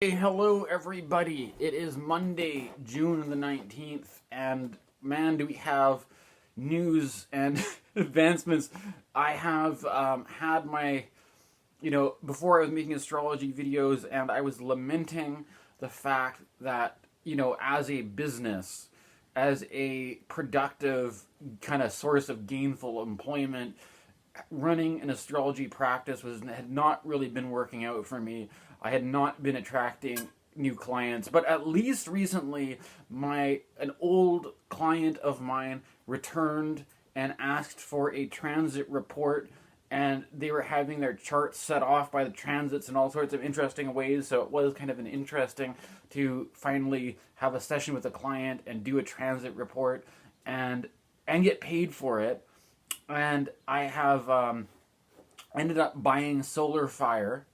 Hey, hello everybody. It is Monday, June the 19th, and man, do we have news and advancements. I have had my, before I was making astrology videos, and I was lamenting the fact that, as a business, as a productive kind of source of gainful employment, running an astrology practice had not really been working out for me. I had not been attracting new clients, but at least recently, an old client of mine returned and asked for a transit report, and they were having their charts set off by the transits in all sorts of interesting ways. So it was kind of an interesting to finally have a session with a client and do a transit report and get paid for it. And I have ended up buying solar fire.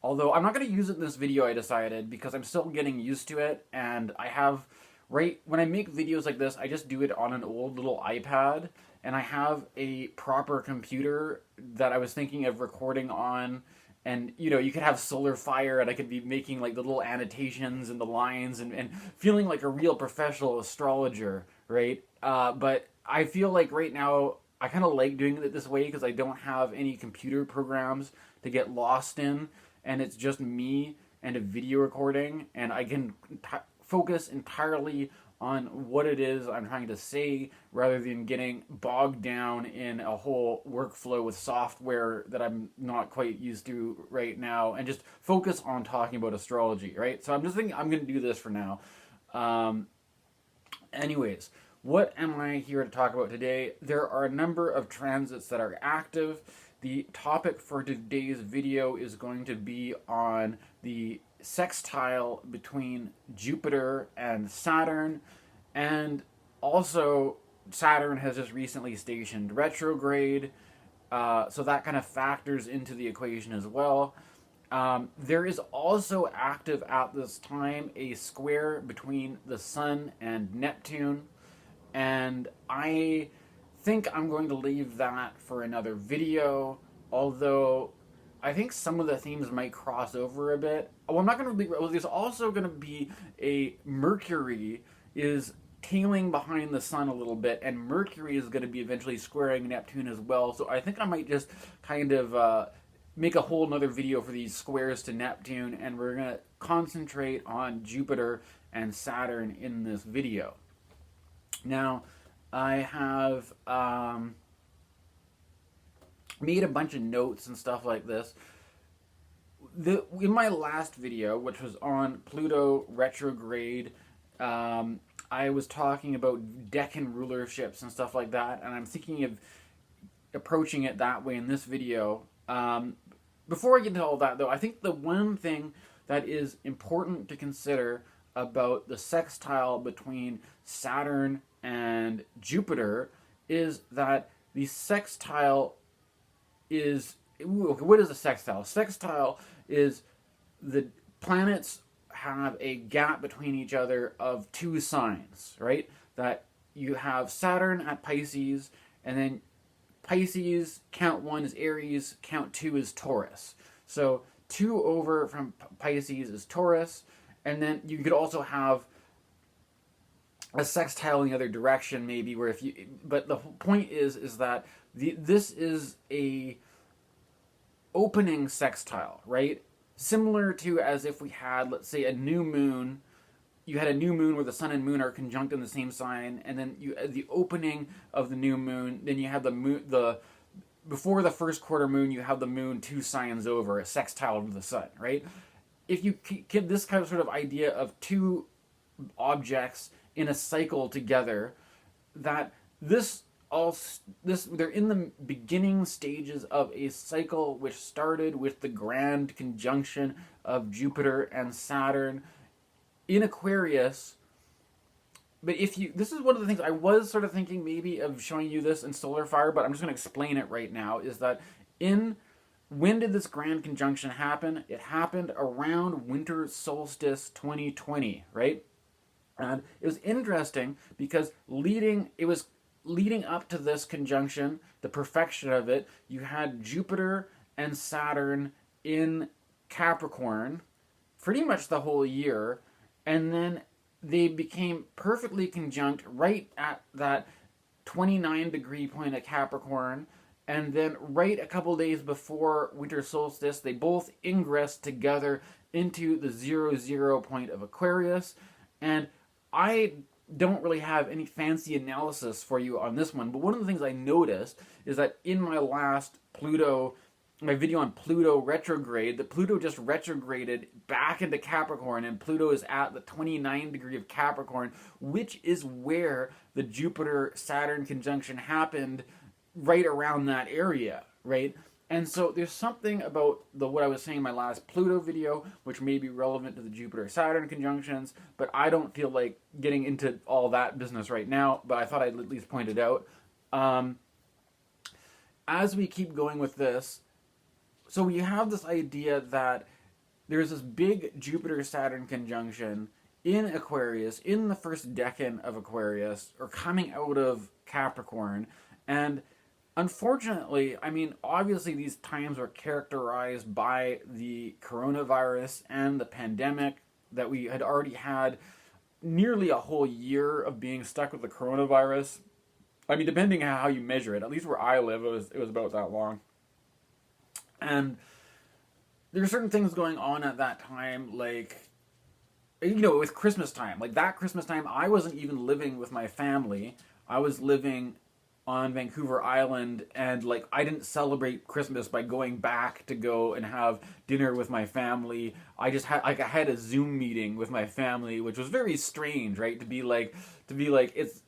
Although I'm not going to use it in this video, I decided, because I'm still getting used to it. And I have, when I make videos like this, I just do it on an old little iPad. And I have a proper computer that I was thinking of recording on. And, you could have solar fire, and I could be making, like, the little annotations and the lines and feeling like a real professional astrologer, right? But I feel like right now, I kind of like doing it this way because I don't have any computer programs to get lost in, and it's just me and a video recording, and I can focus entirely on what it is I'm trying to say rather than getting bogged down in a whole workflow with software that I'm not quite used to right now, and just focus on talking about astrology, right? So I'm just thinking I'm going to do this for now. Anyways, what am I here to talk about today? There are a number of transits that are active. The topic for today's video is going to be on the sextile between Jupiter and Saturn, and also Saturn has just recently stationed retrograde, so that kind of factors into the equation as well. There is also active at this time a square between the Sun and Neptune, and I think I'm going to leave that for another video, although I think some of the themes might cross over a bit. Well, I'm not going to leave. Well, there's also going to be a Mercury is tailing behind the Sun a little bit, and Mercury is going to be eventually squaring Neptune as well. So I think I might just kind of make a whole nother video for these squares to Neptune, and we're going to concentrate on Jupiter and Saturn in this video. Now, I have made a bunch of notes and stuff like this. In my last video, which was on Pluto retrograde, I was talking about Decan rulerships and stuff like that, and I'm thinking of approaching it that way in this video. Before I get into all that, though, I think the one thing that is important to consider about the sextile between Saturn and Jupiter is that the sextile is... what is a sextile? Sextile is the planets have a gap between each other of two signs, right? That you have Saturn at Pisces, and then Pisces, count 1 is Aries, count 2 is Taurus. So 2 over from Pisces is Taurus, and then you could also have a sextile in the other direction, maybe, where but the point is that this is a opening sextile, right? Similar to as if we had, let's say, a new moon. You had a new moon where the sun and moon are conjunct in the same sign, and then the opening of the new moon, then you have the moon, before the first quarter moon, you have the moon 2 signs over, a sextile to the sun, right? If you get this kind of sort of idea of two objects in a cycle together, that they're in the beginning stages of a cycle which started with the grand conjunction of Jupiter and Saturn in Aquarius. But this is one of the things I was sort of thinking maybe of showing you this in solar fire, but I'm just going to explain it right now, is that when did this grand conjunction happen? It happened around winter solstice 2020, right? And it was interesting because it was leading up to this conjunction, the perfection of it, you had Jupiter and Saturn in Capricorn pretty much the whole year, and then they became perfectly conjunct right at that 29-degree point of Capricorn, and then right a couple days before winter solstice, they both ingressed together into the 00 point of Aquarius. And I don't really have any fancy analysis for you on this one, but one of the things I noticed is that in my last my video on Pluto retrograde, that Pluto just retrograded back into Capricorn, and Pluto is at the 29 degree of Capricorn, which is where the Jupiter-Saturn conjunction happened, right around that area, right? And so there's something about what I was saying in my last Pluto video, which may be relevant to the Jupiter-Saturn conjunctions, but I don't feel like getting into all that business right now, but I thought I'd at least point it out. As we keep going with this, so we have this idea that there's this big Jupiter-Saturn conjunction in Aquarius, in the first decan of Aquarius, or coming out of Capricorn, and unfortunately, I mean, obviously these times were characterized by the coronavirus and the pandemic, that we had already had nearly a whole year of being stuck with the coronavirus. I mean, depending on how you measure it, at least where I live, it was about that long. And there are certain things going on at that time, like, you know, with Christmas time. Like, that Christmas time, I wasn't even living with my family. I was living on Vancouver Island, and like I didn't celebrate Christmas by going back to go and have dinner with my family. I just had I had a Zoom meeting with my family, which was very strange, right? To be like it's.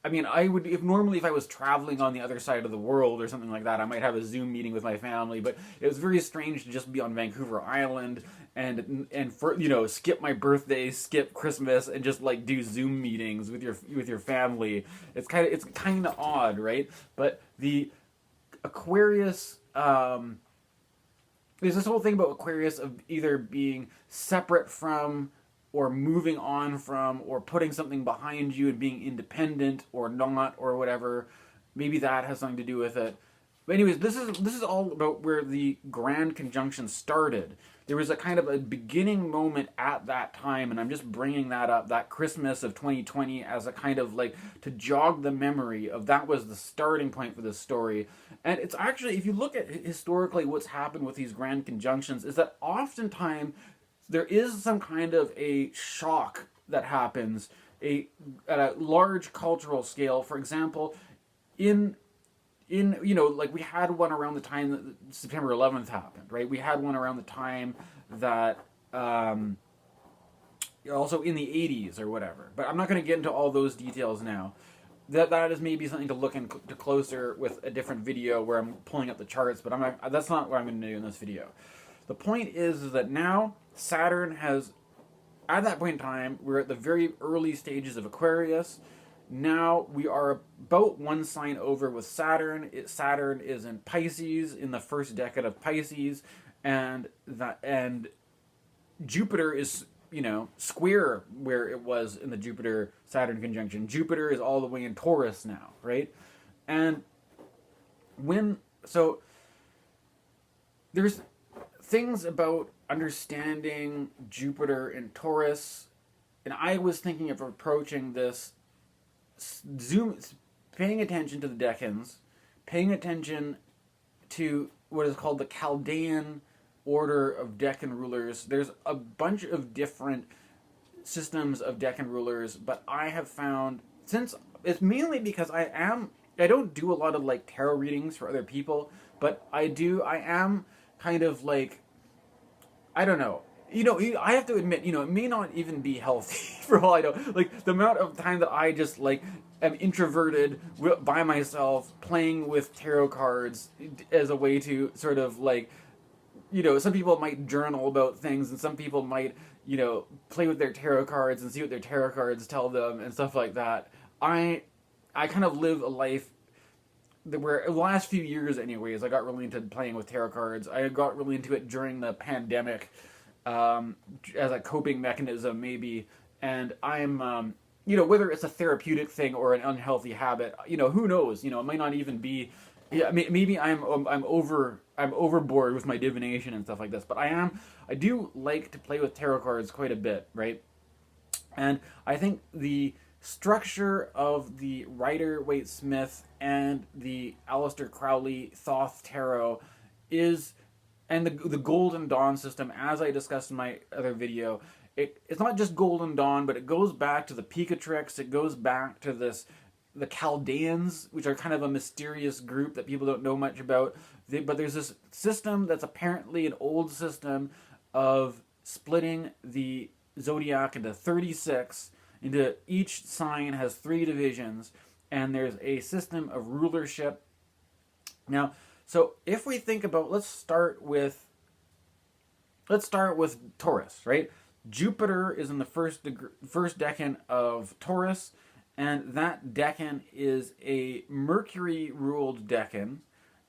I mean, I would if I was traveling on the other side of the world or something like that, I might have a Zoom meeting with my family. But it was very strange to just be on Vancouver Island and for skip my birthday, skip Christmas, and just like do Zoom meetings with your family. It's kind of odd, right? But the Aquarius, there's this whole thing about Aquarius of either being separate from, or moving on from, or putting something behind you and being independent or not, or whatever. Maybe that has something to do with it. But anyways, this is all about where the grand conjunction started. There was a kind of a beginning moment at that time, and I'm just bringing that up, that Christmas of 2020, as a kind of like to jog the memory of that was the starting point for this story. And it's actually, if you look at historically what's happened with these grand conjunctions, is that oftentimes there is some kind of a shock that happens at a large cultural scale. For example, in like we had one around the time that September 11th happened, right? We had one around the time that also in the 80s or whatever. But I'm not going to get into all those details now. That is maybe something to look into closer with a different video where I'm pulling up the charts, but that's not what I'm going to do in this video. The point is that now Saturn has, at that point in time, we're at the very early stages of Aquarius. Now we are about one sign over with Saturn. Saturn is in Pisces, in the first decade of Pisces, and Jupiter is, square where it was in the Jupiter-Saturn conjunction. Jupiter is all the way in Taurus now, right? And there's things about understanding Jupiter in Taurus, and I was thinking of approaching this paying attention to the decans, paying attention to what is called the Chaldean order of Decan rulers. There's a bunch of different systems of Decan rulers, but I have found, since it's mainly because I don't do a lot of like tarot readings for other people, but I am kind of like, I don't know. I have to admit, it may not even be healthy for all I know. Like, the amount of time that I just, like, am introverted by myself playing with tarot cards as a way to sort of, like, some people might journal about things, and some people might, play with their tarot cards and see what their tarot cards tell them and stuff like that. I kind of live a life where the last few years anyways, I got really into playing with tarot cards. I got really into it during the pandemic, as a coping mechanism maybe, and I'm, whether it's a therapeutic thing or an unhealthy habit, who knows, it might not even be Yeah, maybe I'm overboard with my divination and stuff like this, but I do like to play with tarot cards quite a bit, right? And I think the structure of the Rider-Waite-Smith and the Aleister Crowley Thoth Tarot is, and the Golden Dawn system, as I discussed in my other video, it's not just Golden Dawn, but it goes back to the Picatrix. It goes back to the Chaldeans, which are kind of a mysterious group that people don't know much about. But there's this system that's apparently an old system of splitting the zodiac into 36, into each sign has 3 divisions, and there's a system of rulership. Now, so if we think about, let's start with Taurus, right? Jupiter is in the first decan of Taurus, and that decan is a Mercury-ruled decan,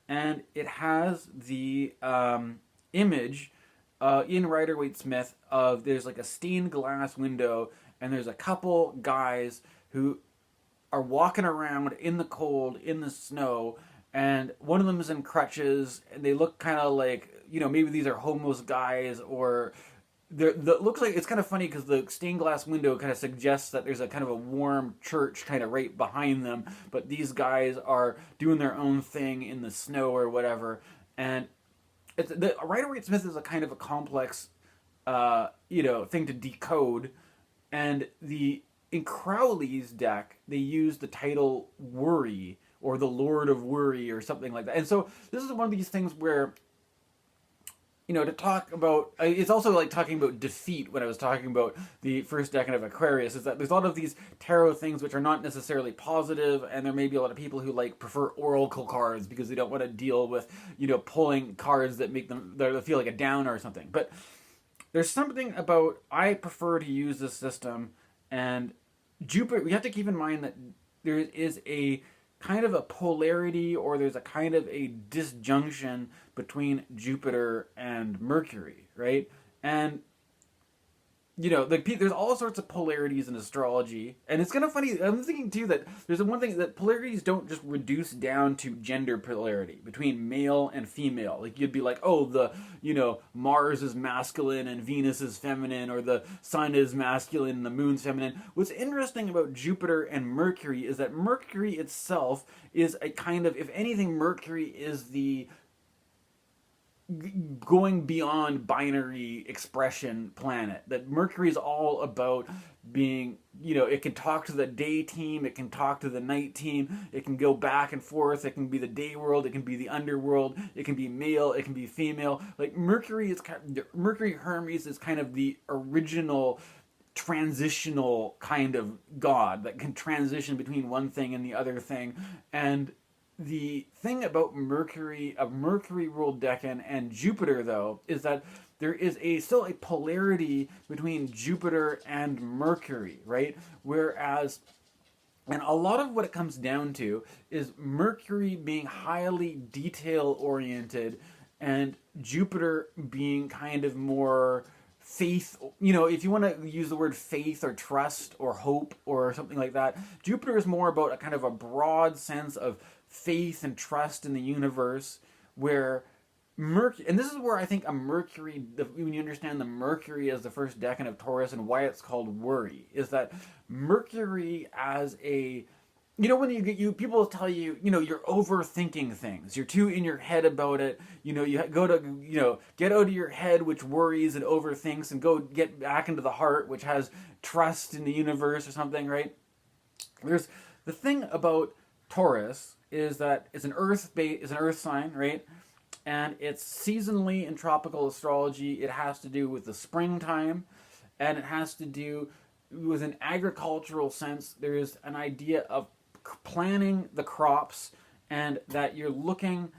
and it has the image in Rider-Waite-Smith of, there's like a stained glass window, and there's a couple guys who are walking around in the cold, in the snow, and one of them is in crutches, and they look kind of like, maybe these are homeless guys, or looks like, it's kind of funny because the stained glass window kind of suggests that there's a kind of a warm church kind of right behind them, but these guys are doing their own thing in the snow or whatever. And the Rider-Waite-Smith is a kind of a complex, thing to decode. And in Crowley's deck, they use the title Worry, or the Lord of Worry, or something like that. And so this is one of these things where, to talk about, it's also like talking about defeat when I was talking about the first decan of Aquarius, is that there's a lot of these tarot things which are not necessarily positive, and there may be a lot of people who prefer oracle cards because they don't want to deal with, pulling cards that make them, that feel like a downer or something. But there's something about, I prefer to use this system, and Jupiter, we have to keep in mind that there is a kind of a polarity, or there's a kind of a disjunction between Jupiter and Mercury, right? And there's all sorts of polarities in astrology, and it's kind of funny. I'm thinking too that there's one thing, that polarities don't just reduce down to gender polarity between male and female. Like, you'd be like, oh, Mars is masculine and Venus is feminine, or the sun is masculine and the moon's feminine. What's interesting about Jupiter and Mercury is that Mercury itself is a kind of, if anything, Mercury is the going beyond binary expression planet. That Mercury is all about being, it can talk to the day team, it can talk to the night team, it can go back and forth, it can be the day world, it can be the underworld, it can be male, it can be female. Like, Mercury Hermes is kind of the original transitional kind of god that can transition between one thing and the other thing. And the thing about Mercury, a Mercury-ruled decan, and Jupiter, though, is that there is still a polarity between Jupiter and Mercury, right? Whereas, and a lot of what it comes down to is Mercury being highly detail-oriented, and Jupiter being kind of more faith, if you want to use the word faith or trust or hope or something like that, Jupiter is more about a kind of a broad sense of faith and trust in the universe, where Mercury, and this is where I think a Mercury, when you understand the Mercury as the first decan of Taurus and why it's called Worry, is that Mercury as a, when people tell you, you're overthinking things, you're too in your head about it, you go to, get out of your head, which worries and overthinks, and go get back into the heart, which has trust in the universe or something, right? There's the thing about Taurus is that it's an earth sign, right? And it's seasonally in tropical astrology. It has to do with the springtime, and it has to do with an agricultural sense. There is an idea of planting the crops, and that you're looking,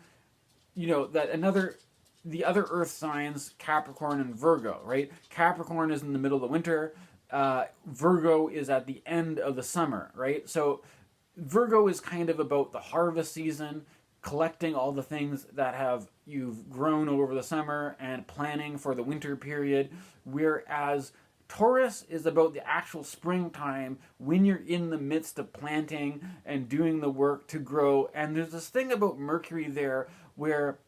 that the other earth signs, Capricorn and Virgo, right? Capricorn is in the middle of the winter. Virgo is at the end of the summer, right? So Virgo is kind of about the harvest season, collecting all the things that you've grown over the summer and planning for the winter period, whereas Taurus is about the actual springtime when you're in the midst of planting and doing the work to grow. And there's this thing about Mercury there where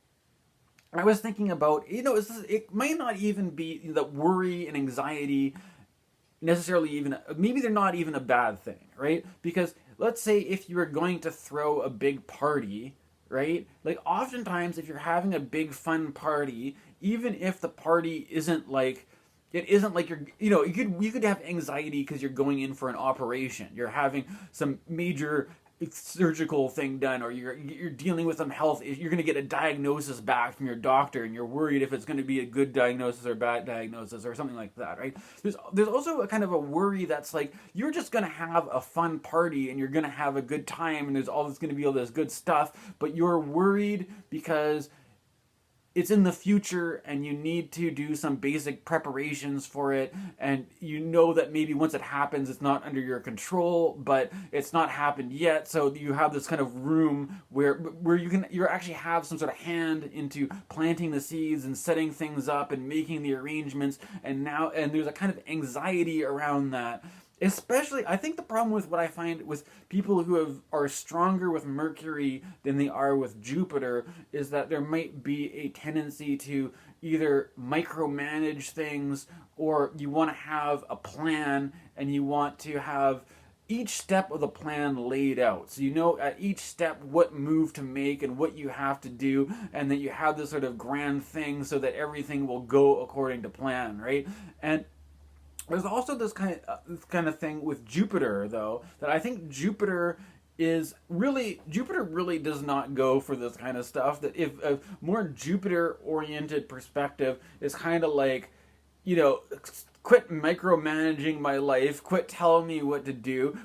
I was thinking about, it might not even be that worry and anxiety necessarily even, maybe they're not even a bad thing, right? Because let's say if you were going to throw a big party, right? Like oftentimes if you're having a big fun party, even if the party isn't like, it isn't like you could have anxiety because you're going in for an operation. You're having some major surgical thing done, or you're dealing with some health. You're going to get a diagnosis back from your doctor, and you're worried if it's going to be a good diagnosis or bad diagnosis or something like that, right? There's also a kind of a worry that's like you're just going to have a fun party and you're going to have a good time, and there's always going to be all this good stuff, but you're worried because it's in the future and you need to do some basic preparations for it, and you know that maybe once it happens it's not under your control, but it's not happened yet, so you have this kind of room where you actually have some sort of hand into planting the seeds and setting things up and making the arrangements, and there's a kind of anxiety around that. Especially, I think the problem with what I find with people who are stronger with Mercury than they are with Jupiter is that there might be a tendency to either micromanage things, or you want to have a plan and you want to have each step of the plan laid out. So you know at each step what move to make and what you have to do, and that you have this sort of grand thing so that everything will go according to plan, right? And there's also this kind of thing with Jupiter, though, that I think Jupiter really does not go for this kind of stuff. That if a more Jupiter-oriented perspective is kind of like, quit micromanaging my life, quit telling me what to do,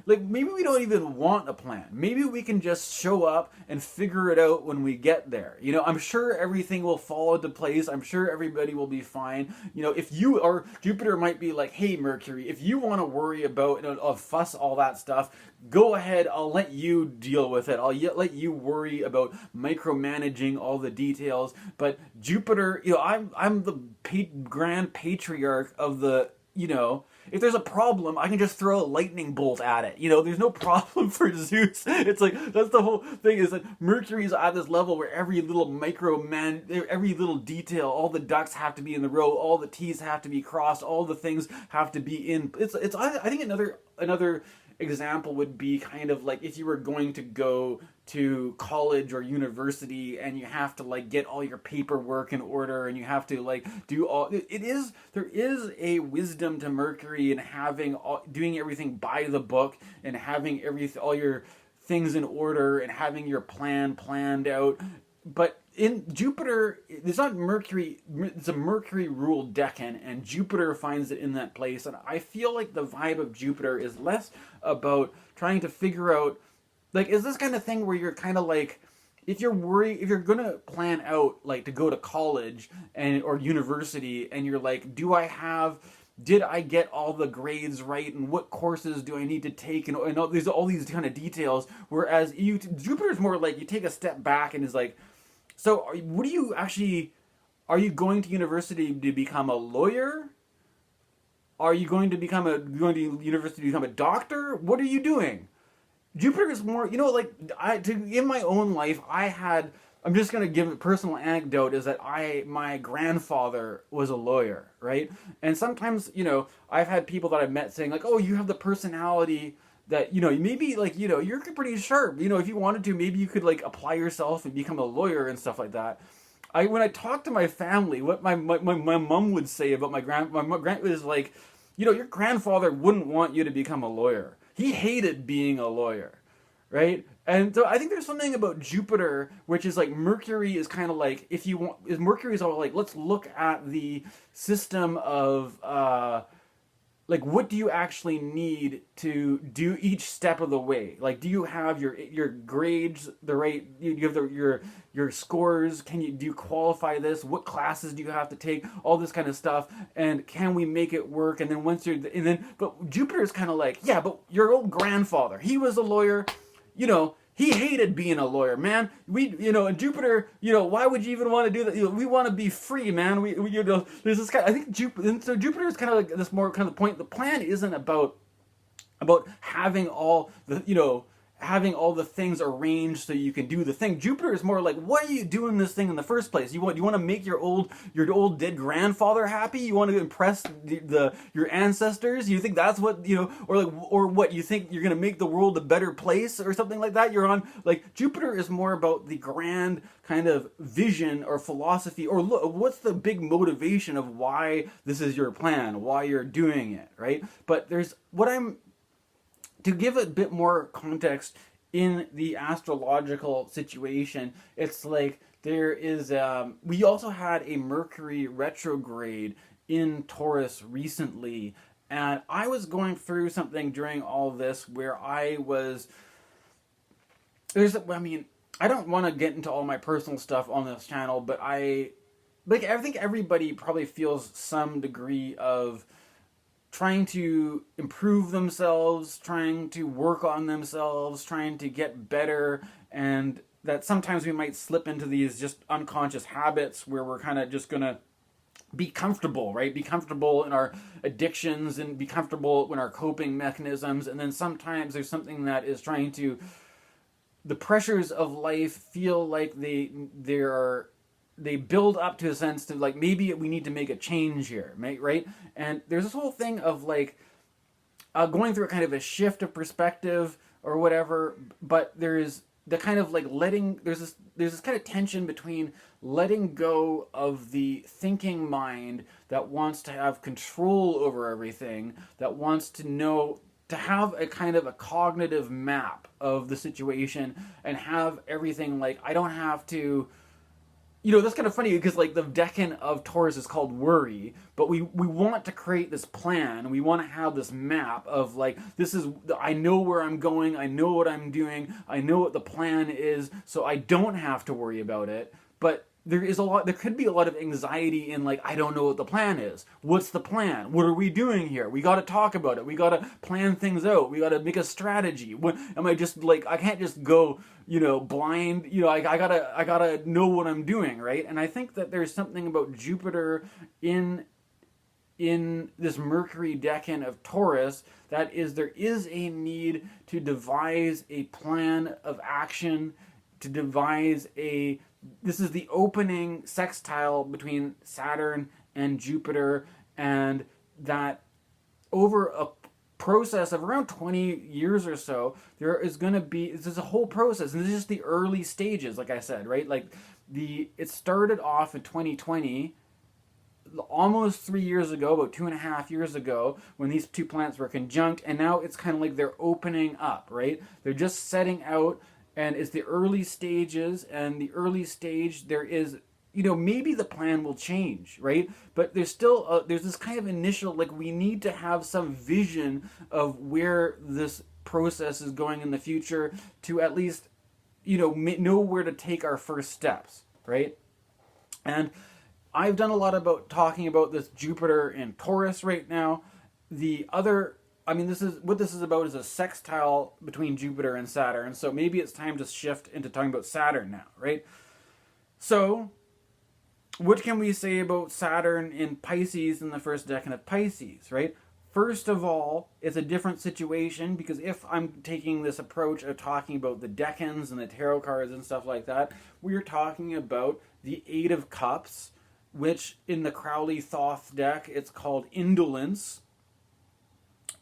maybe we don't even want a plan. Maybe we can just show up and figure it out when we get there. I'm sure everything will fall into place. I'm sure everybody will be fine. Jupiter might be like, hey, Mercury, if you want to worry about fuss all that stuff, go ahead, I'll let you deal with it. I'll let you worry about micromanaging all the details. But Jupiter, I'm the grand patriarch of the, if there's a problem, I can just throw a lightning bolt at it. There's no problem for Zeus. It's like, that's the whole thing, is that Mercury's at this level where every little every little detail, all the ducks have to be in the row, all the T's have to be crossed, all the things have to be in. I think another example would be kind of like if you were going to go to college or university and you have to get all your paperwork in order, and you have to do all there is a wisdom to Mercury in doing everything by the book, and having all your things in order, and having your plan planned out. But in Jupiter, it's not Mercury, it's a Mercury-ruled Decan, and Jupiter finds it in that place. And I feel like the vibe of Jupiter is less about trying to figure out, is this kind of thing where you're kind of if you're going to plan out, to go to college or university, and you're did I get all the grades right, and what courses do I need to take, and all these kind of details, whereas Jupiter's more you take a step back and is so are you going to university to become a lawyer? Are you going to university to become a doctor? What are you doing? Jupiter is more, in my own life, I'm just going to give a personal anecdote, is that my grandfather was a lawyer, right? And sometimes, I've had people that I've met saying oh, you have the personality that, maybe you're pretty sharp. If you wanted to, maybe you could apply yourself and become a lawyer and stuff like that. When I talk to my family, what my mom would say about my grand is your grandfather wouldn't want you to become a lawyer. He hated being a lawyer, right? And so I think there's something about Jupiter, which is Mercury is kind of Mercury is all let's look at the system of what do you actually need to do each step of the way? Do you have your grades the right? Do you have your scores? Do you qualify this? What classes do you have to take? All this kind of stuff, and can we make it work? And then but Jupiter's kind of yeah, but your old grandfather, he was a lawyer. he hated being a lawyer, man. And Jupiter, why would you even want to do that? We want to be free, man. There's this kind. I think Jupiter is kind of like this more kind of the point. The plan isn't about having all the things arranged so you can do the thing. Jupiter is more like, why are you doing this thing in the first place? You want to make your old dead grandfather happy? You want to impress your ancestors? You think that's what or what you think you're gonna make the world a better place or something like that? You're on like Jupiter is more about the grand kind of vision or philosophy or look, what's the big motivation of why this is your plan, why you're doing it, right? But to give a bit more context in the astrological situation, it's like there is, we also had a Mercury retrograde in Taurus recently, and I was going through something during all this where I don't want to get into all my personal stuff on this channel, but I think everybody probably feels some degree of trying to improve themselves, trying to work on themselves, trying to get better, and that sometimes we might slip into these just unconscious habits where we're kind of just going to be comfortable, right? Be comfortable in our addictions and be comfortable in our coping mechanisms, and then sometimes there's something that is trying to... The pressures of life feel like they build up to a sense to like maybe we need to make a change here, right? And there's this whole thing of like going through a kind of a shift of perspective or whatever, but there's the kind of like there's this kind of tension between letting go of the thinking mind that wants to have control over everything, that wants to have a kind of a cognitive map of the situation and have everything like, I don't have to... that's kind of funny because like the Decan of Taurus is called worry, but we want to create this plan. We want to have this map of like, I know where I'm going, I know what I'm doing, I know what the plan is, so I don't have to worry about it. But there could be a lot of anxiety in like, I don't know what the plan is. What's the plan? What are we doing here? We got to talk about it. We got to plan things out. We got to make a strategy. What am I just like, I can't just go, blind, I gotta know what I'm doing, right? And I think that there's something about Jupiter in this Mercury Decan of Taurus there is a need to devise a plan of action, to devise this is the opening sextile between Saturn and Jupiter, and that over a process of around 20 years or so, this is a whole process, and this is just the early stages, like I said, right? Like it started off in 2020, almost 3 years ago, about 2.5 years ago, when these two planets were conjunct, and now it's kind of like they're opening up, right? They're just setting out. And it's the early stages, and the early stage there is, maybe the plan will change, right? But there's still, there's this kind of initial, like we need to have some vision of where this process is going in the future to at least, know where to take our first steps, right? And I've done a lot about talking about this Jupiter in Taurus right now. This is about is a sextile between Jupiter and Saturn, so maybe it's time to shift into talking about Saturn now, right? So, what can we say about Saturn in Pisces in the first decan of Pisces, right? First of all, it's a different situation, because if I'm taking this approach of talking about the decans and the tarot cards and stuff like that, we're talking about the Eight of Cups, which in the Crowley THOTH deck, it's called Indolence.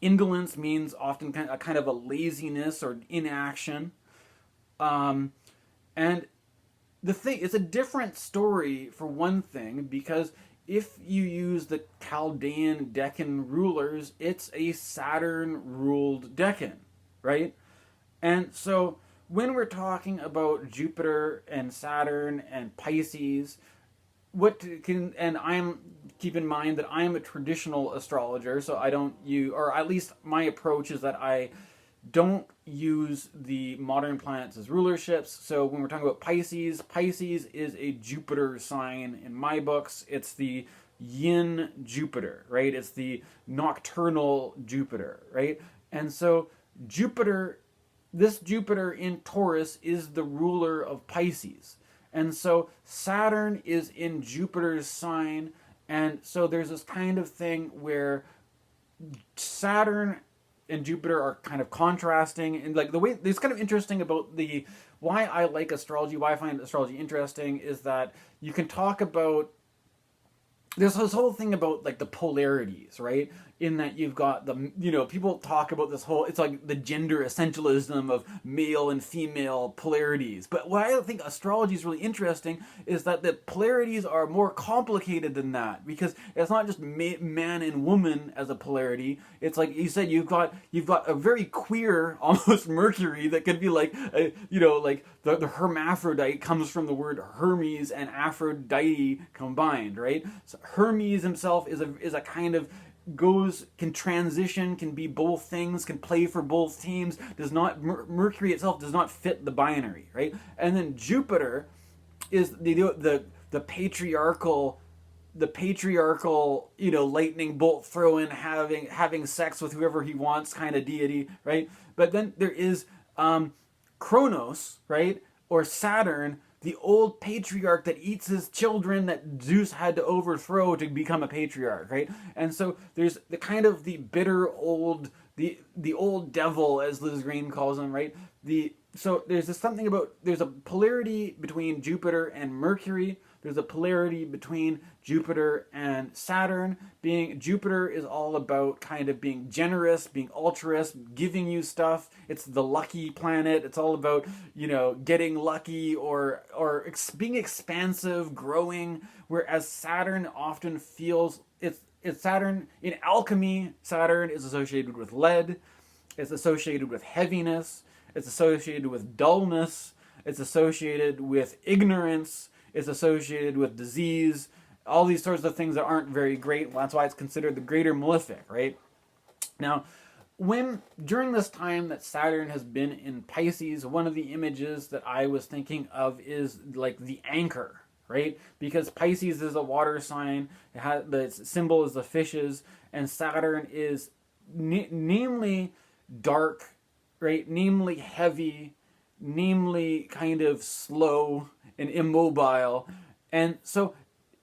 Indolence means often kind of a laziness or inaction. And the thing, it's a different story for one thing, because if you use the Chaldean Decan rulers, it's a Saturn-ruled Decan, right? And so when we're talking about Jupiter and Saturn and Pisces, keep in mind that I'm a traditional astrologer, so I don't use, or at least my approach is that I don't use the modern planets as rulerships. So when we're talking about Pisces is a Jupiter sign in my books. It's the yin Jupiter, right? It's the nocturnal Jupiter, right? And so Jupiter this Jupiter in Taurus is the ruler of Pisces. And so Saturn is in Jupiter's sign. And so there's this kind of thing where Saturn and Jupiter are kind of contrasting. And like the way it's kind of interesting about the why I like astrology, why I find astrology interesting is that you can talk about there's this whole thing about like the polarities, right? In that you've got the, you know, people talk about this whole, it's like the gender essentialism of male and female polarities. But what I think astrology is really interesting is that the polarities are more complicated than that, because it's not just man and woman as a polarity. It's like you said, you've got a very queer, almost Mercury that could be like, you know, like the hermaphrodite comes from the word Hermes and Aphrodite combined, right? So Hermes himself is a kind of can transition, can be both things, can play for both teams. Does not Mercury itself does not fit the binary, right? And then Jupiter is the patriarchal, you know, lightning bolt throwing, having sex with whoever he wants kind of deity, right? But then there is Kronos, right, or Saturn, the old patriarch that eats his children that Zeus had to overthrow to become a patriarch, right? And so there's the kind of the bitter old, the old devil, as Liz Green calls him, right? So there's there's a polarity between Jupiter and Mercury. There's a polarity between Jupiter and Saturn. Jupiter is all about kind of being generous, being altruist, giving you stuff. It's the lucky planet. It's all about, you know, getting lucky or being expansive, growing. Whereas Saturn often feels it's Saturn in alchemy. Saturn is associated with lead. It's associated with heaviness. It's associated with dullness. It's associated with ignorance. It's associated with disease, all these sorts of things that aren't very great. That's why it's considered the greater malefic, right? Now, during this time that Saturn has been in Pisces, one of the images that I was thinking of is like the anchor, right? Because Pisces is a water sign, the symbol is the fishes, and Saturn is namely dark, right? Namely heavy, namely kind of slow and immobile. And so,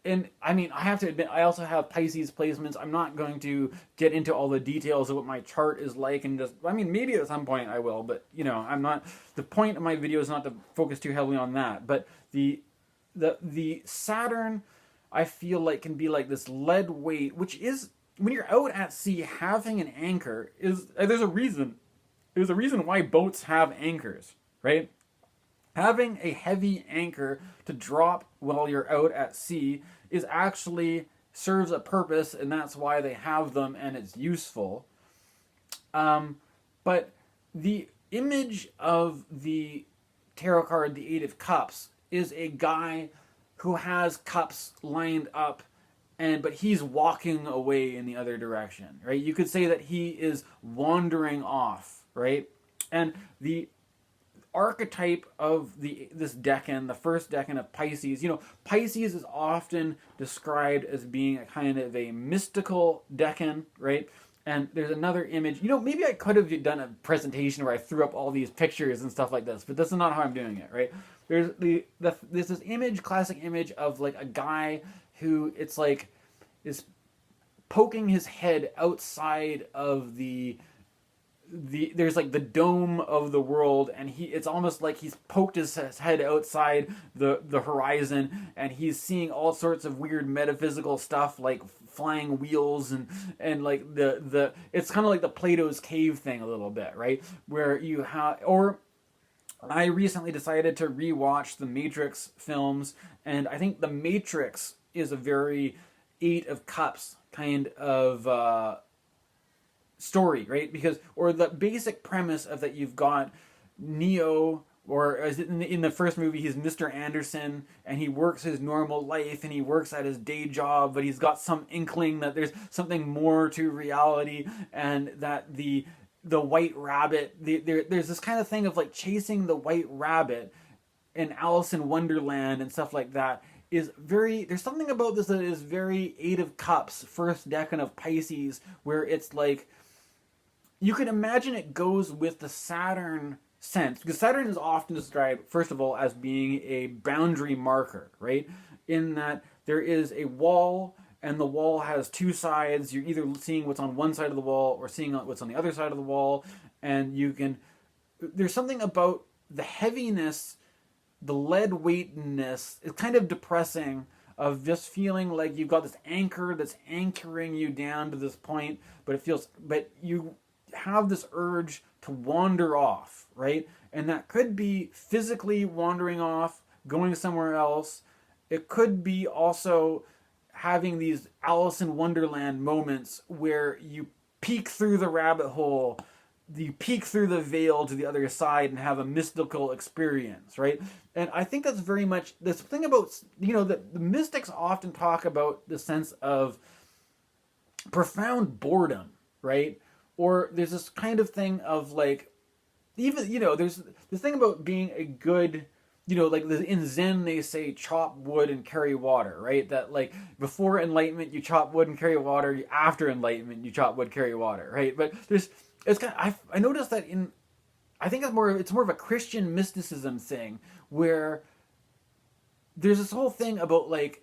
and I mean, I have to admit, I also have Pisces placements. I'm not going to get into all the details of what my chart is like, and just, I mean, maybe at some point I will, but you know, the point of my video is not to focus too heavily on that. But the Saturn, I feel like, can be like this lead weight, which is, when you're out at sea, having an anchor there's a reason why boats have anchors, right? Having a heavy anchor to drop while you're out at sea serves a purpose, and that's why they have them, and it's useful. But the image of the tarot card, the Eight of Cups, is a guy who has cups lined up, but he's walking away in the other direction, right? You could say that he is wandering off, right? And the archetype of this Decan, the first Decan of Pisces, you know, Pisces is often described as being a kind of a mystical Decan, right? And there's another image, you know, maybe I could have done a presentation where I threw up all these pictures and stuff like this, but this is not how I'm doing it, right? There's this image, classic image of like a guy who it's like is poking his head outside of there's like the dome of the world, and it's almost like he's poked his head outside the horizon, and he's seeing all sorts of weird metaphysical stuff like flying wheels and like it's kind of like the Plato's cave thing a little bit, right? Where you have, or I recently decided to rewatch the Matrix films, and I think the Matrix is a very Eight of Cups kind of story, right? Or the basic premise of that you've got Neo, or as in the first movie, he's Mr. Anderson, and he works his normal life, and he works at his day job, but he's got some inkling that there's something more to reality, and that the white rabbit, there's this kind of thing of like chasing the white rabbit in Alice in Wonderland and stuff like that. There's something about this that is very Eight of Cups, first Decan of Pisces, where it's like, you could imagine it goes with the Saturn sense, because Saturn is often described, first of all, as being a boundary marker, right? In that there is a wall, and the wall has two sides. You're either seeing what's on one side of the wall or seeing what's on the other side of the wall, and there's something about the heaviness, the lead weightedness. It's kind of depressing, of just feeling like you've got this anchor that's anchoring you down to this point, but you have this urge to wander off, right? And that could be physically wandering off, going somewhere else. It could be also having these Alice in Wonderland moments where you peek through the rabbit hole, you peek through the veil to the other side and have a mystical experience, right? And I think that's very much this thing about, the mystics often talk about the sense of profound boredom, right? Or there's this kind of thing of like, even, there's this thing about being a good, like in Zen they say chop wood and carry water, right? That like before enlightenment you chop wood and carry water, after enlightenment you chop wood, carry water, right? But I noticed that I think it's more of a Christian mysticism thing, where there's this whole thing about like,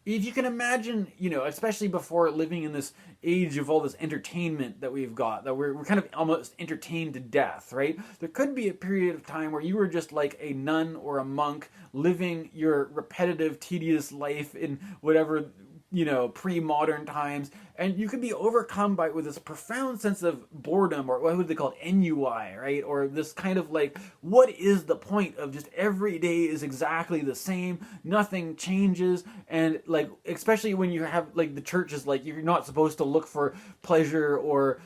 if you can imagine, especially before living in this age of all this entertainment that we've got, that we're kind of almost entertained to death, right? There could be a period of time where you were just like a nun or a monk living your repetitive, tedious life in whatever, pre-modern times, and you could be overcome with this profound sense of boredom, or what would they call it, ennui, right? Or this kind of like, what is the point of just every day is exactly the same, nothing changes, and like, especially when you have like the church is like, you're not supposed to look for pleasure or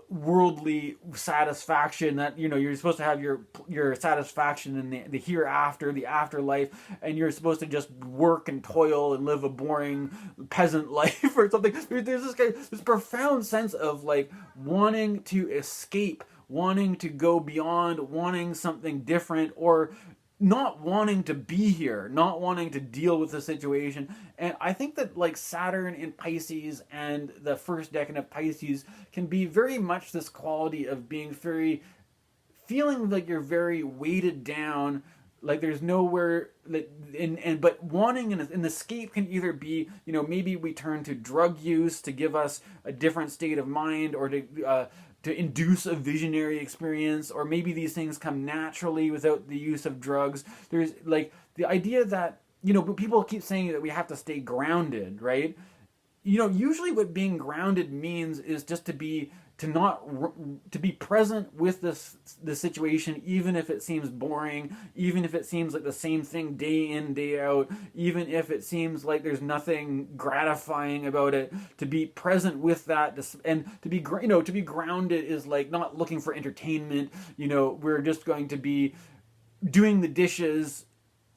worldly satisfaction, that you're supposed to have your satisfaction in the hereafter, the afterlife, and you're supposed to just work and toil and live a boring peasant life or something. There's this profound sense of like wanting to escape, wanting to go beyond, wanting something different, or not wanting to be here, not wanting to deal with the situation. And I think that like Saturn in Pisces and the first decan of Pisces can be very much this quality of being feeling like you're very weighted down, like there's nowhere, but wanting an escape can either be, maybe we turn to drug use to give us a different state of mind, or to induce a visionary experience, or maybe these things come naturally without the use of drugs. There's like the idea that, people keep saying that we have to stay grounded, right? Usually what being grounded means is just to be present with this situation, even if it seems boring, even if it seems like the same thing day in, day out, even if it seems like there's nothing gratifying about it. To be present with that, and to be grounded is like not looking for entertainment. We're just going to be doing the dishes.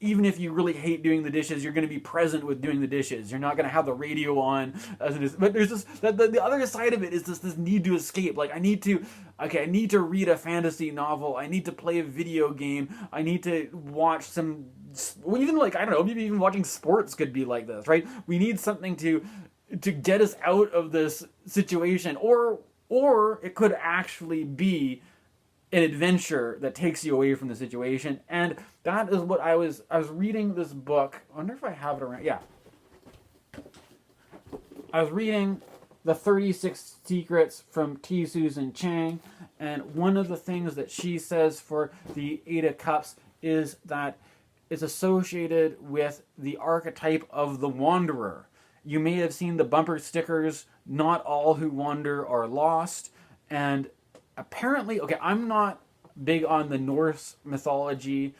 Even if you really hate doing the dishes, you're going to be present with doing the dishes. You're not going to have the radio on as it is. But there's this, the other side of it is this need to escape. Like I need to read a fantasy novel. I need to play a video game. I need to watch even like, I don't know, maybe even watching sports could be like this, right? We need something to get us out of this situation, or it could actually be an adventure that takes you away from the situation. And that is what I was reading this book. I wonder if I have it around. Yeah. I was reading The 36 Secrets from T. Susan Chang, and one of the things that she says for the Eight of Cups is that it's associated with the archetype of the wanderer. You may have seen the bumper stickers, "Not all who wander are lost," and apparently, okay, I'm not big on the Norse mythology.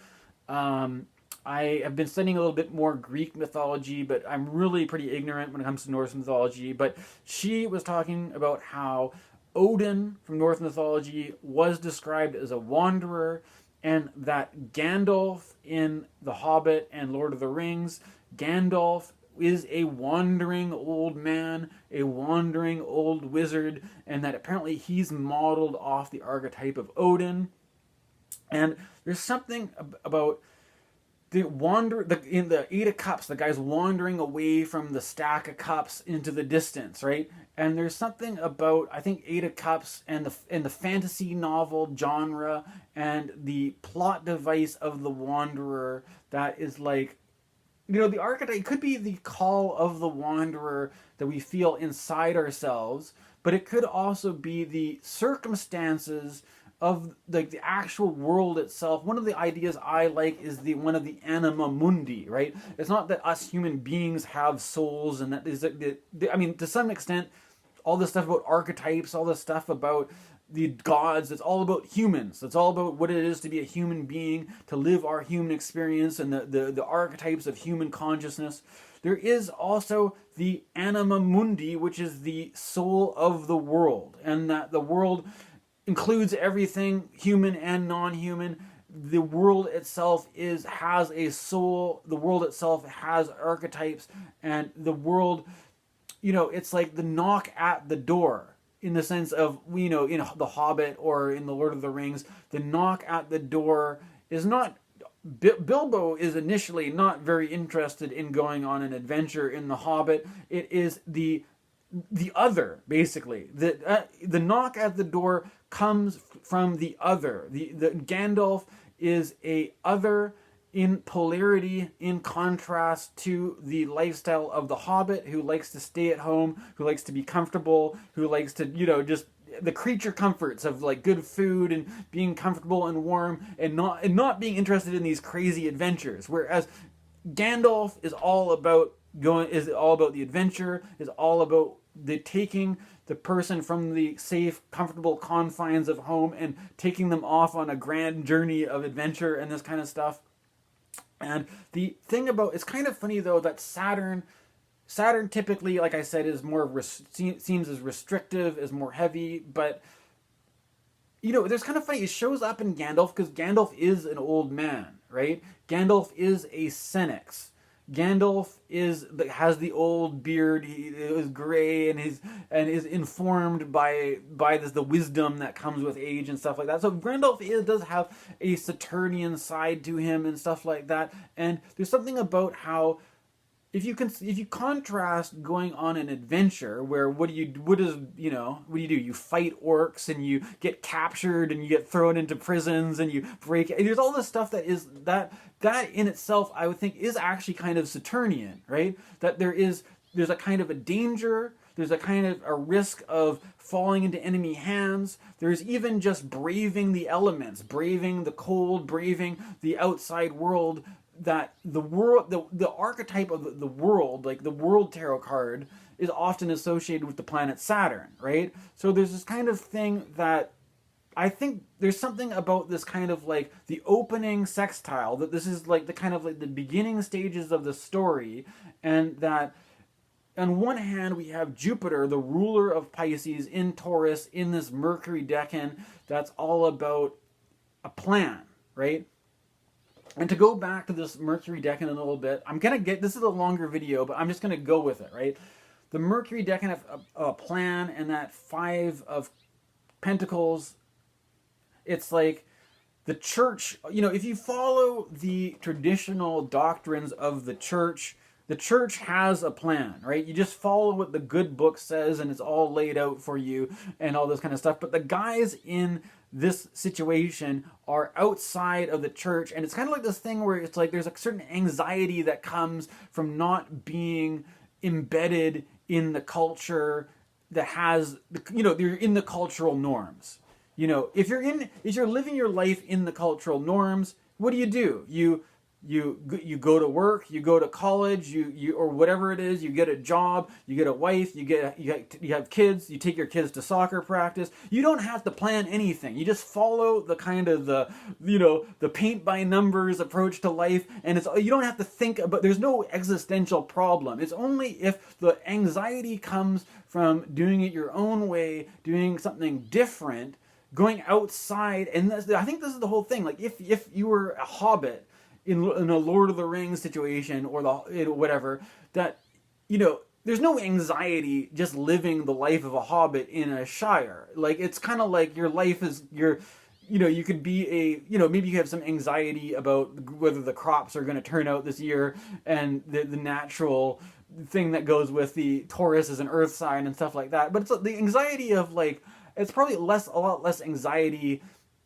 I have been studying a little bit more Greek mythology, but I'm really pretty ignorant when it comes to Norse mythology. But she was talking about how Odin from Norse mythology was described as a wanderer, and that Gandalf in The Hobbit and Lord of the Rings, Gandalf is a wandering old man, a wandering old wizard, and that apparently he's modeled off the archetype of Odin. And there's something about in the Eight of Cups, the guy's wandering away from the stack of cups into the distance, right? And there's something about, I think, Eight of Cups and the fantasy novel genre and the plot device of the Wanderer that is like, the archetype could be the call of the Wanderer that we feel inside ourselves, but it could also be the circumstances of the actual world itself. One of the ideas I like is one of the Anima Mundi, right? It's not that us human beings have souls, and that is, I mean, to some extent, all this stuff about archetypes, all this stuff about the gods, it's all about humans. It's all about what it is to be a human being, to live our human experience, and the archetypes of human consciousness. There is also the Anima Mundi, which is the soul of the world, and that the world includes everything, human and non-human. The world itself has a soul. The world itself has archetypes, and the world, it's like the knock at the door, in the sense of, in The Hobbit or in The Lord of the Rings, the knock at the door is not. Bilbo is initially not very interested in going on an adventure in The Hobbit. It is the other, basically. The knock at the door comes from the other. The Gandalf is a other in polarity, in contrast to the lifestyle of the Hobbit, who likes to stay at home, who likes to be comfortable, who likes to, just the creature comforts of like good food and being comfortable and warm, and not being interested in these crazy adventures. Whereas Gandalf is all about the adventure, is all about taking the person from the safe, comfortable confines of home and taking them off on a grand journey of adventure and this kind of stuff. And the thing about, it's kind of funny though that Saturn typically, like I said, is more seems as restrictive, is more heavy, but there's kind of funny, it shows up in Gandalf because Gandalf is an old man, right? Gandalf is a Senex. Gandalf has the old beard. He is gray and is informed by the wisdom that comes with age and stuff like that. So Gandalf does have a Saturnian side to him and stuff like that. And there's something about how if you contrast going on an adventure where what do you do? You fight orcs and you get captured and you get thrown into prisons and you break. And there's all this stuff that in itself I would think is actually kind of Saturnian, right? That there's a kind of a danger. There's a kind of a risk of falling into enemy hands. There's even just braving the elements, braving the cold, braving the outside world. That the world, the archetype of the world, like the world tarot card, is often associated with the planet Saturn, right? So there's this kind of thing that I think there's something about this kind of like the opening sextile, that this is like the kind of like the beginning stages of the story, and that on one hand we have Jupiter, the ruler of Pisces, in Taurus, in this Mercury Decan that's all about a plan, right? And to go back to this Mercury Decan a little bit, this is a longer video, but I'm just going to go with it, right? The Mercury Decan have a plan, and that Five of Pentacles, it's like the church, if you follow the traditional doctrines of the church has a plan, right? You just follow what the good book says, and it's all laid out for you and all this kind of stuff. But the guys in this situation are outside of the church, and it's kind of like this thing where it's like there's a certain anxiety that comes from not being embedded in the culture that has, you're in the cultural norms. If you're living your life in the cultural norms, what do? You go to work, you go to college, you or whatever it is, you get a job, you get a wife, you have kids, you take your kids to soccer practice. You don't have to plan anything. You just follow the kind of the paint by numbers approach to life, and you don't have to think about, there's no existential problem. It's only if the anxiety comes from doing it your own way, doing something different, going outside, and I think this is the whole thing. Like if you were a Hobbit in a Lord of the Rings situation, or whatever, that there's no anxiety just living the life of a Hobbit in a shire. Like it's kind of like your life is you could be maybe you have some anxiety about whether the crops are going to turn out this year, and the natural thing that goes with the Taurus is an earth sign and stuff like that. But it's the anxiety of like, it's probably a lot less anxiety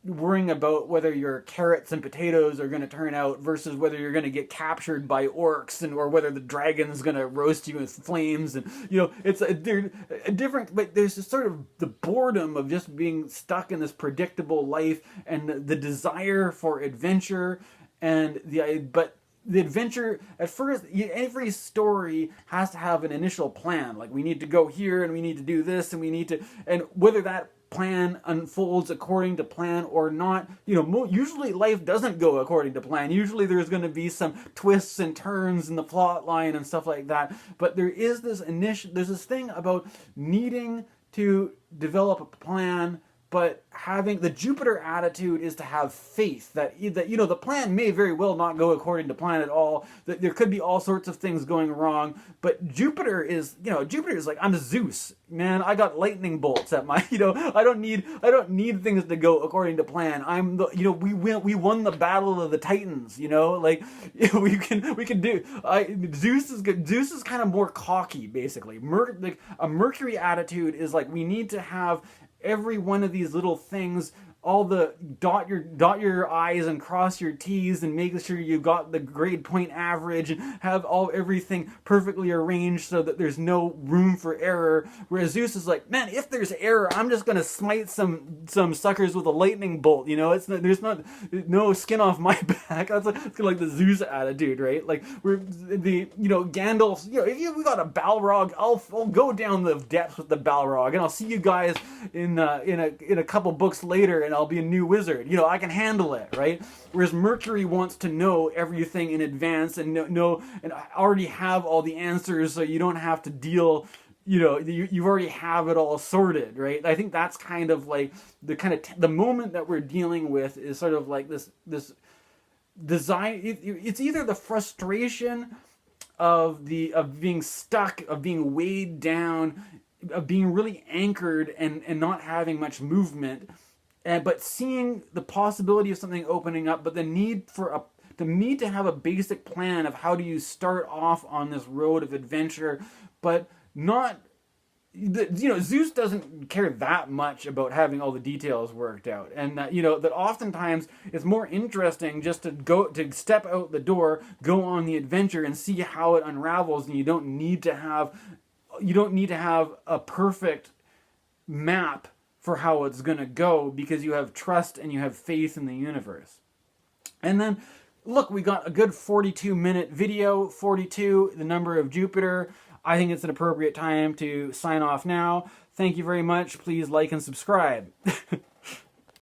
worrying about whether your carrots and potatoes are going to turn out versus whether you're going to get captured by orcs, or whether the dragon's going to roast you with flames. And it's a different, but there's this sort of the boredom of just being stuck in this predictable life, and the desire for adventure, and the adventure, at first, every story has to have an initial plan. Like, we need to go here, and we need to do this, and whether that plan unfolds according to plan or not, usually life doesn't go according to plan. Usually there's going to be some twists and turns in the plot line and stuff like that. But there's this thing about needing to develop a plan, but having the Jupiter attitude is to have faith that the plan may very well not go according to plan at all. That there could be all sorts of things going wrong. But Jupiter is like, I'm Zeus, man. I got lightning bolts at my, I don't need things to go according to plan. I'm the, we won the battle of the Titans. Like, we can do. Zeus is kind of more cocky, basically. Like a Mercury attitude is like, we need to have every one of these little things, all the dot your I's and cross your T's, and make sure you got the grade point average, and have everything perfectly arranged so that there's no room for error. Whereas Zeus is like, man, if there's error, I'm just gonna smite some suckers with a lightning bolt. There's no skin off my back. That's like the Zeus attitude, right? Like, we're the Gandalf. If we got a Balrog, I'll go down the depths with the Balrog, and I'll see you guys in a couple books later, and I'll be a new wizard. I can handle it, right? Whereas Mercury wants to know everything in advance, and know and already have all the answers, so you don't have to deal. You already have it all sorted, right? I think that's kind of like the moment that we're dealing with is sort of like this design. It's either the frustration of being stuck, of being weighed down, of being really anchored and not having much movement. But seeing the possibility of something opening up, but the need to have a basic plan of how do you start off on this road of adventure, but not, Zeus doesn't care that much about having all the details worked out, and that oftentimes it's more interesting just to step out the door, go on the adventure, and see how it unravels, and you don't need to have a perfect map for how it's going to go, because you have trust and you have faith in the universe. And then, look, we got a good 42-minute video. 42, the number of Jupiter. I think it's an appropriate time to sign off now. Thank you very much. Please like and subscribe.